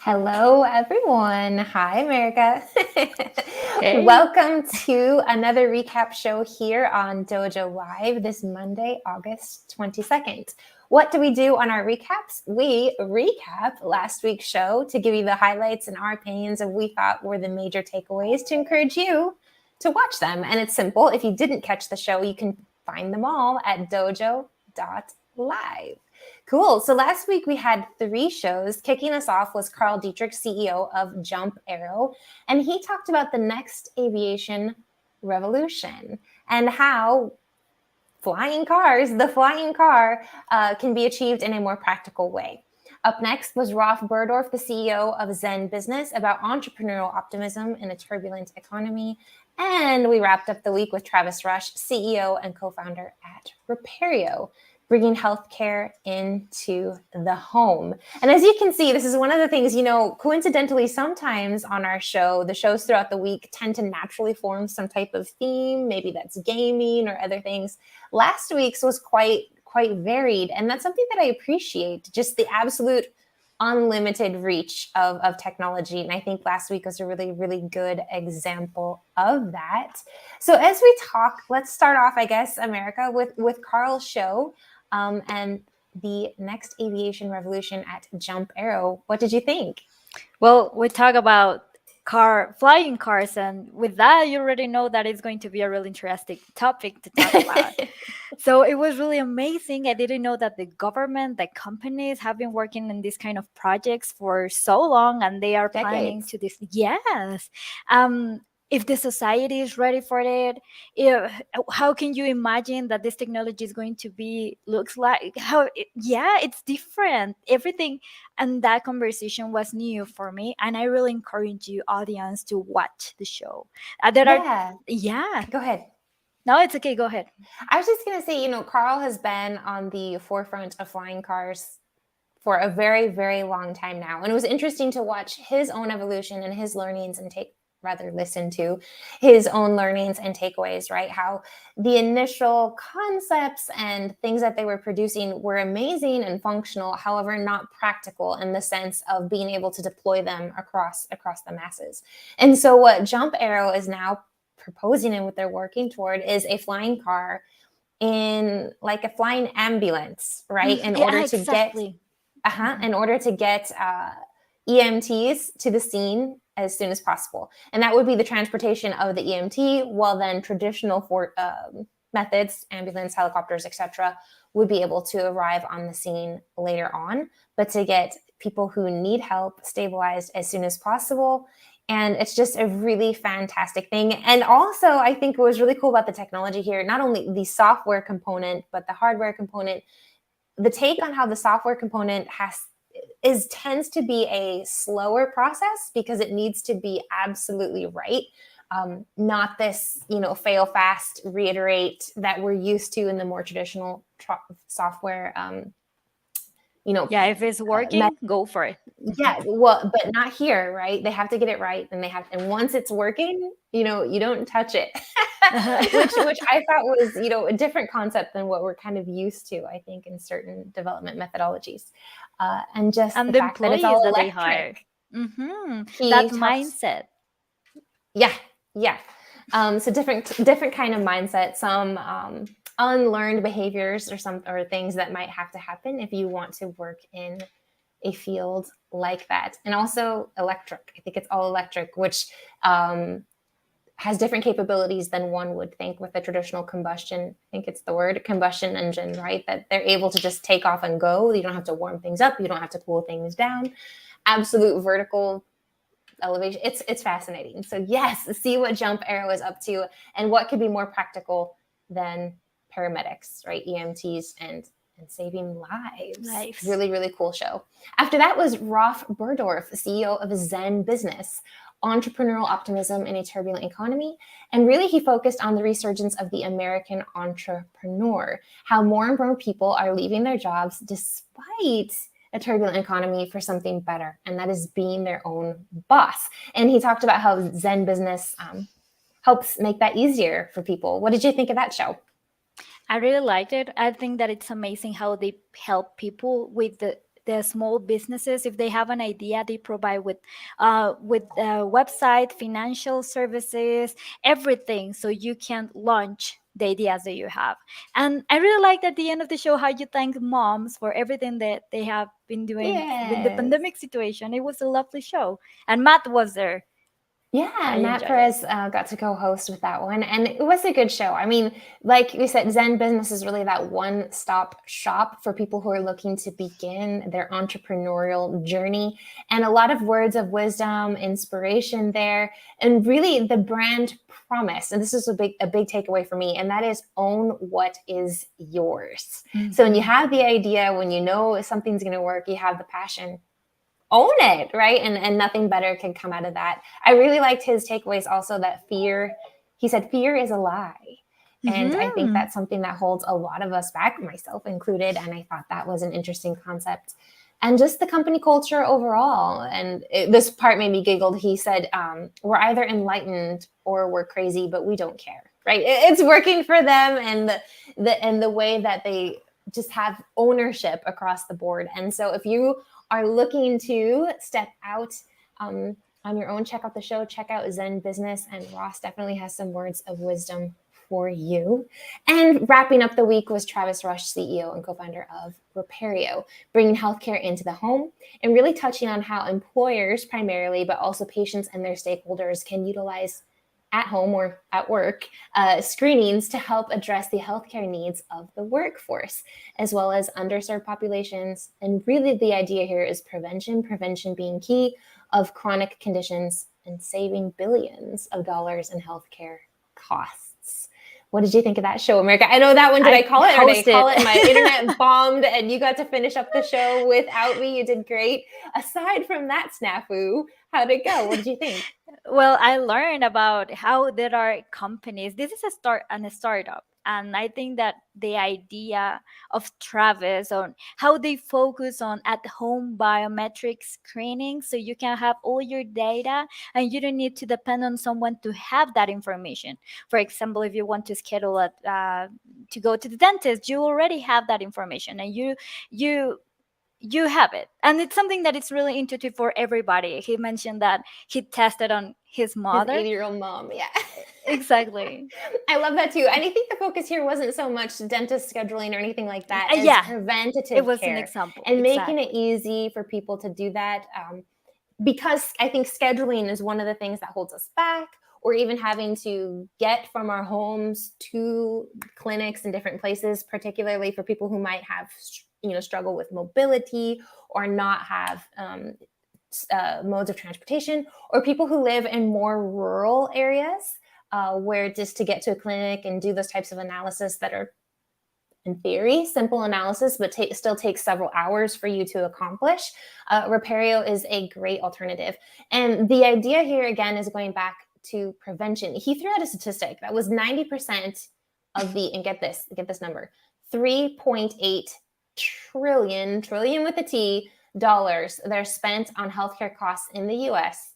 Hello, everyone. Hi, America. Hey. Welcome to another recap show here on Dojo Live this Monday, August 22nd. What do we do on our recaps? We recap last week's show to give you the highlights and our opinions of what we thought were the major takeaways to encourage you to watch them. And it's simple. If you didn't catch the show, you can find them all at dojo.live. Cool. So last week we had 3 shows. Kicking us off was Carl Dietrich, CEO of Jump Aero, and he talked about the next aviation revolution and how the flying car can be achieved in a more practical way. Up next was Rolf Burdorf, the CEO of Zen Business, about entrepreneurial optimism in a turbulent economy. And we wrapped up the week with Travis Rush, CEO and co-founder at Repario, bringing healthcare into the home. And as you can see, this is one of the things, coincidentally, sometimes on our show, the shows throughout the week tend to naturally form some type of theme. Maybe that's gaming or other things. Last week's was quite varied. And that's something that I appreciate, just the absolute unlimited reach of technology. And I think last week was a really, really good example of that. So as we talk, let's start off, I guess, America, with Carl's show. And the next aviation revolution at Jump Aero. What did you think? Well, we talk about flying cars, and with that, you already know that it's going to be a really interesting topic to talk about. So it was really amazing. I didn't know that the government, the companies have been working in these kind of projects for so long, and they are planning to this. Yes. If the society is ready for it, how can you imagine that this technology is going to looks like? It's different. Everything, and that conversation was new for me, and I really encourage you, audience, to watch the show. Go ahead. No, it's okay. Go ahead. I was just going to say, Carl has been on the forefront of flying cars for a very, very long time now. And it was interesting to watch his own evolution and his learnings and listen to his own learnings and takeaways, right? How the initial concepts and things that they were producing were amazing and functional, however, not practical in the sense of being able to deploy them across the masses. And so what Jump Aero is now proposing and what they're working toward is a flying car in like a flying ambulance, right? In order to get EMTs to the scene as soon as possible. And that would be the transportation of the EMT, while then traditional methods, ambulance, helicopters, etc., would be able to arrive on the scene later on, but to get people who need help stabilized as soon as possible. And it's just a really fantastic thing. And also, I think what was really cool about the technology here, not only the software component, but the hardware component, the take on how the software component tends to be a slower process because it needs to be absolutely right. Not this, fail fast, reiterate that we're used to in the more traditional software. If it's working, go for it. Yeah, well, but not here, right? They have to get it right, and once it's working, you don't touch it, which I thought was, a different concept than what we're kind of used to, I think, in certain development methodologies, and the fact that it's all electric. They hire. That mindset. Yeah. So different kind of mindset. Some unlearned behaviors or things that might have to happen if you want to work in a field like that. And also electric. I think it's all electric, which has different capabilities than one would think with a traditional combustion. I think it's the word combustion engine, right? That they're able to just take off and go. You don't have to warm things up. You don't have to cool things down. Absolute vertical elevation. It's fascinating. So yes, see what Jump Aero is up to and what could be more practical than paramedics, right? EMTs and saving lives. Really, really cool show. After that was Rolf Burdorf, CEO of Zen Business, entrepreneurial optimism in a turbulent economy. And really he focused on the resurgence of the American entrepreneur, how more and more people are leaving their jobs despite a turbulent economy for something better, and that is being their own boss. And he talked about how Zen Business helps make that easier for people. What did you think of that show? I really liked it. I think that it's amazing how they help people with the small businesses. If they have an idea, they provide with website, financial services, everything, so you can launch the ideas that you have. And I really liked at the end of the show how you thank moms for everything that they have been doing with the Yes. pandemic situation. It was a lovely show, and Matt was there. Yeah, I Matt enjoyed it. Perez got to co-host with that one, and it was a good show. I mean, like we said, Zen Business is really that one-stop shop for people who are looking to begin their entrepreneurial journey, and a lot of words of wisdom, inspiration there, and really the brand promise. And this is a big takeaway for me, and that is own what is yours. So when you Mhm. have the idea, when you know something's going to work, you have the passion, own it, right? And nothing better can come out of that. I really liked his takeaways also, that fear, he said fear is a lie. And I think Mhm. that's something that holds a lot of us back, myself included. And I thought that was an interesting concept. And just the company culture overall. And this part made me giggle. He said, we're either enlightened or we're crazy, but we don't care, right? It's working for them, and the way that they just have ownership across the board. And so if you are looking to step out on your own, check out the show, check out Zen Business, and Ross definitely has some words of wisdom for you. And wrapping up the week was Travis Rush, CEO and co-founder of Repario, bringing healthcare into the home and really touching on how employers primarily, but also patients and their stakeholders, can utilize at home or at work screenings to help address the healthcare needs of the workforce, as well as underserved populations. And really, the idea here is prevention being key, of chronic conditions and saving billions of dollars in healthcare costs. What did you think of that show, America? I know that one. Did I I call it, or did I hosted. call it? My internet bombed, and you got to finish up the show without me. You did great. Aside from that snafu, how'd it go? What did you think? Well, I learned about how there are companies. This is a startup, and I think that the idea of Travis on how they focus on at-home biometric screening, so you can have all your data, and you don't need to depend on someone to have that information. For example, if you want to schedule to go to the dentist, you already have that information, and you you have it, and it's something that is really intuitive for everybody. He mentioned that he tested on his His mother. 80-year-old mom. Yeah. Exactly. I love that too. And I think the focus here wasn't so much dentist scheduling or anything like that as Yeah, it preventative was an care example, and making it exactly. easy for people to do that. Because I think scheduling is one of the things that holds us back, or even having to get from our homes to clinics in different places, particularly for people who might have, struggle with mobility or not have modes of transportation, or people who live in more rural areas where just to get to a clinic and do those types of analysis that are, in theory, simple analysis, but still takes several hours for you to accomplish. Repario is a great alternative. And the idea here, again, is going back to prevention. He threw out a statistic that was 90% of the, and get this number, 3.8 trillion with a T, dollars that are spent on healthcare costs in the US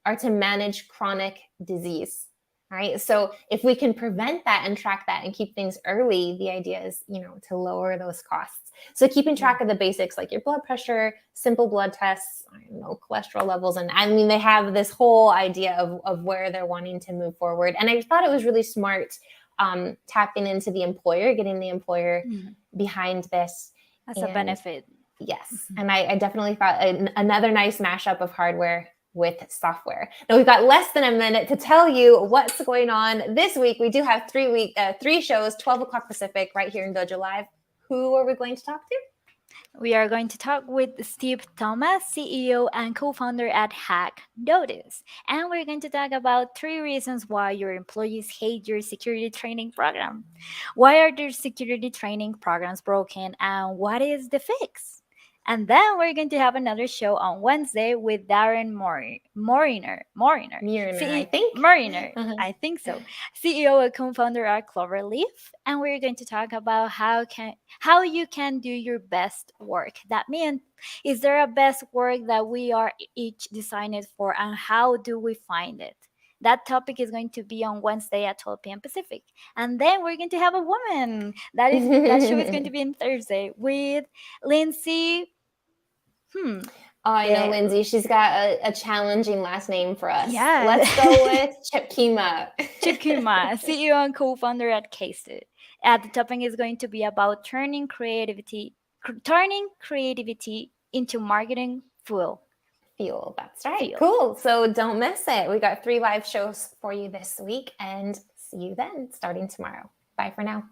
are to manage chronic disease. Right. So if we can prevent that and track that and keep things early, the idea is, to lower those costs. So keeping track of the basics, like your blood pressure, simple blood tests, I don't know, cholesterol levels. And I mean, they have this whole idea of where they're wanting to move forward. And I thought it was really smart, tapping into the employer, getting the employer Mhm. behind this. As a And benefit. yes, Mhm. and I definitely thought another nice mashup of hardware with software. Now we've got less than a minute to tell you what's going on this week. We do have 3 shows, 12 o'clock Pacific, right here in Dojo Live. Who are we going to talk to? We are going to talk with Steve Thomas, CEO and co founder at Hack Notice. And we're going to talk about 3 reasons why your employees hate your security training program. Why are their security training programs broken, and what is the fix? And then we're going to have another show on Wednesday with Darren Myrna, I think. Mariner, Uh-huh. I think so. CEO and co-founder at Cloverleaf, and we're going to talk about how you can do your best work. That means, is there a best work that we are each designed for, and how do we find it? That topic is going to be on Wednesday at 12 p.m. Pacific. And then we're going to have a woman. That show is going to be on Thursday with Lindsay. Oh, I know Yeah. Lindsay. She's got a challenging last name for us. Yeah. Let's go with Chip Kima. Chip Kima, CEO and co-founder at Casted. The topic is going to be about turning creativity into marketing fuel. That's right. Cool. So don't miss it. We got 3 live shows for you this week, and see you then starting tomorrow. Bye for now.